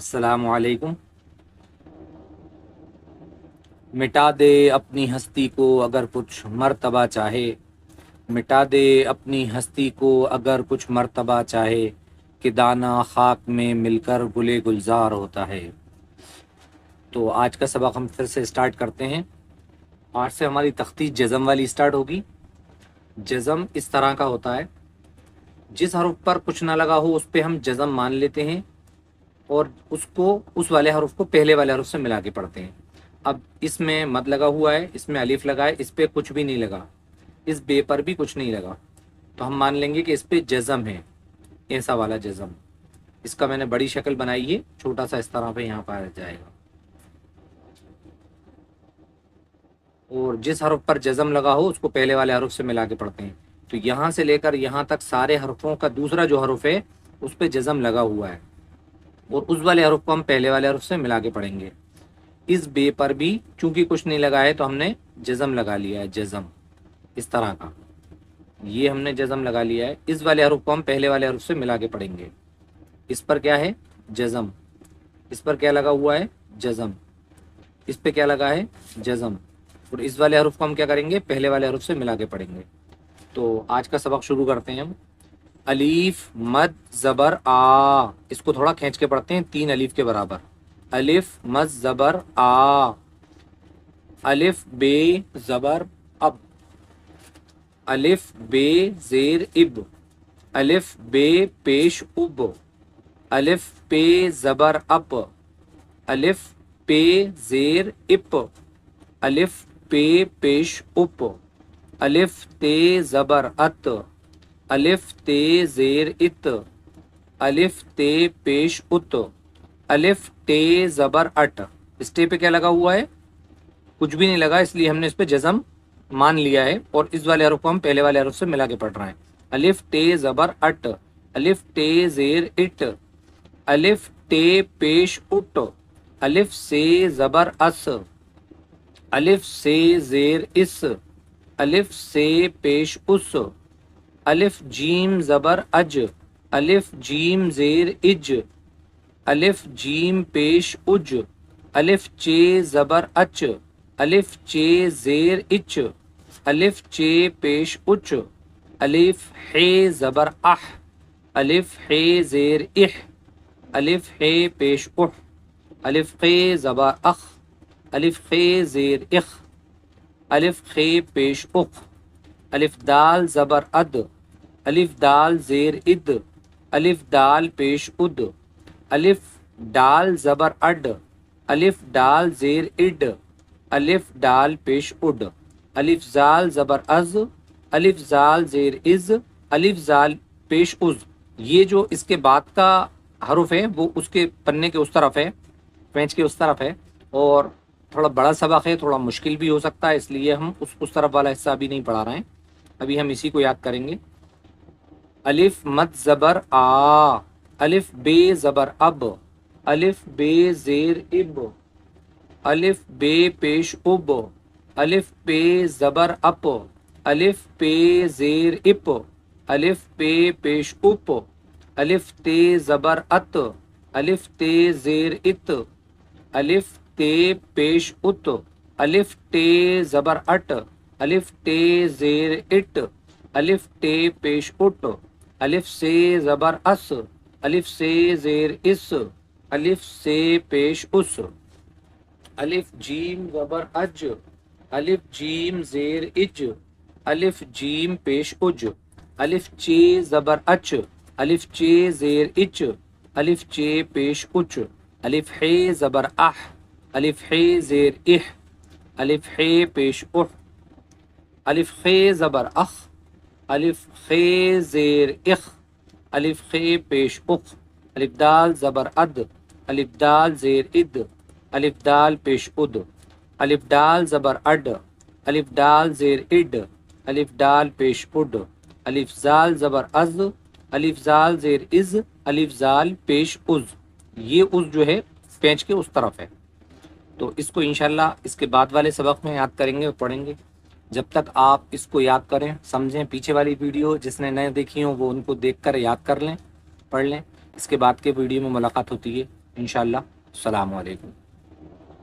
अस्सलामु अलैकुम। मिटा दे अपनी हस्ती को अगर कुछ मर्तबा चाहे, मिटा दे अपनी हस्ती को अगर कुछ मर्तबा चाहे, कि दाना खाक में मिलकर गुले गुलजार होता है। तो आज का सबक हम फिर से स्टार्ट करते हैं। आज से हमारी तख्ती जज़म वाली स्टार्ट होगी। जज़म इस तरह का होता है, जिस हर्फ पर कुछ ना लगा हो उस पर हम जज़म मान लेते हैं और उसको उस वाले हर्फ को पहले वाले हर्फ से मिला के पढ़ते हैं। अब इसमें मद लगा हुआ है, इसमें अलिफ लगा है, इस पे कुछ भी नहीं लगा, इस बे पर भी कुछ नहीं लगा, तो हम मान लेंगे कि इस पे जज़म है, ऐसा वाला जज़म। इसका मैंने बड़ी शक्ल बनाई है, छोटा सा इस तरह पे यहाँ पर आ जाएगा। और जिस हर्फ पर जज़म लगा हो उसको पहले वाले हर्फ से मिला के पढ़ते हैं। तो यहाँ से लेकर यहाँ तक सारे हर्फों का दूसरा जो हर्फ है उस पर जज़म लगा हुआ है और उस वाले हर्फ को हम पहले वाले हर्फ से मिला के पढ़ेंगे। इस बे पर भी चूंकि कुछ नहीं लगा है तो हमने जज़म लगा लिया है, जज़म इस तरह का, ये हमने जज़म लगा लिया है। इस वाले हर्फ को हम पहले वाले हर्फ से मिला के पढ़ेंगे। इस पर क्या है? जज़म। इस पर क्या लगा हुआ है? जज़म। इस पे क्या लगा है? जज़म। और इस वाले हर्फ को हम क्या करेंगे? पहले वाले हर्फ से मिला के पढ़ेंगे। तो आज का सबक शुरू करते हैं हम। अलीफ मद ज़बर आ, इसको थोड़ा खींच के पढ़ते हैं, 3 अलीफ के बराबर। अलिफ मद ज़बर आ, अलिफ बे ज़बर अब, अलिफ बे ज़ेर इब, अलिफ बे पेश उब, अलिफ पे ज़बर अप, अलिफ पे ज़ेर इप, अलिफ पे पेश उप, अलिफ ते ज़बर अत, अलिफ ते ज़ेर इत, अलिफ ते पेश उत, अलिफ टे ज़बर अट। इस टे पे क्या लगा हुआ है? कुछ भी नहीं लगा, इसलिए हमने इस पे जज़म मान लिया है और इस वाले हर्फ को हम पहले वाले हर्फ से मिला के पढ़ रहे हैं। अलिफ टे ज़बर अट, अलिफ टे ज़ेर इट, अलिफ टे पेश उट, अलिफ से ज़बर अस, अलिफ से ज़ेर इस, अलिफ से पेश उस, अलिफ जीम ज़बर अज, अलिफ जीम ज़ेर इज, अलिफ जीम पेश उज, अलिफ चे ज़बर अच, अलिफ चे ज़ेर इच, अलिफ चे पेश उच, अलिफ हे ज़बर अह, अलिफ हे ज़ेर इह, अलिफ हे पेश उह, अलिफ खे ज़बर अख, अलिफ खे ज़ेर इख, अलिफ खे पेश उख, अलिफ दाल ज़बर अद, अलिफ दाल ज़ेर इद, अलिफ दाल पेश उद, अलिफ डाल ज़बर अड, अलिफ डाल ज़ेर इड, अलिफ डाल पेश उड, अलिफ ज़ाल ज़बर अज़, अलिफ ज़ाल ज़ेर इज़, अलिफ ज़ाल पेश उज़। ये जो इसके बाद का हरुफ है वो उसके पन्ने के उस तरफ है, पेंच के उस तरफ है, और थोड़ा बड़ा सबक है, थोड़ा मुश्किल भी हो सकता है, इसलिए हम उस तरफ वाला हिस्सा अभी नहीं पढ़ा रहे हैं, अभी हम इसी को याद करेंगे। अलिफ मद ज़बर आ, अलिफ बे ज़बर अब, अलिफ बे ज़ेर इब, अलिफ बे पेश उब, अलिफ पे ज़बर अप, अलिफ पे ज़ेर इप, अलिफ पे पेश उप, अलिफ ते ज़बर अत, अलिफ ते ज़ेर इत, अलिफ ते पेश उत, अलिफ टे ज़बर अट, अलिफ टे ज़ेर इट, अलिफ टे पेश उट, अलिफ से ज़बर अस, अलिफ से ज़ेर इस, अलिफ से पेश उस, अलिफ जीम ज़बर अज, अलिफ जीम ज़ेर इज, अलिफ जीम पेश उज, अलिफ चे ज़बर अच, अलिफ चे ज़ेर इच, अलिफ चे पेश उच, अलिफ हे ज़बर अह, अलिफ हे ज़ेर इह, अलिफ हे पेश उह, अलिफ खे ज़बर अख, अलिफ खे ज़ेर इख, अलिफ खे पेश उख, अलिफ दाल ज़बर अद, अलिफ दाल ज़ेर इद, अलिफ दाल पेश उद, अलिफ डाल ज़बर अड, अलिफ डाल ज़ेर इड, अलिफ डाल पेश उड, अलिफ ज़ाल ज़बर अज़, अलिफ ज़ाल ज़ेर इज़, अलिफ ज़ाल पेश उज़। ये उज़ जो है पेंच के उस तरफ है। तो इसको इंशाल्लाह इसके बाद वाले सबक में याद करेंगे और पढ़ेंगे। जब तक आप इसको याद करें, समझें, पीछे वाली वीडियो जिसने नए देखी हो वो उनको देखकर याद कर लें, पढ़ लें। इसके बाद के वीडियो में मुलाकात होती है। انشاءاللہ. السلام علیکم.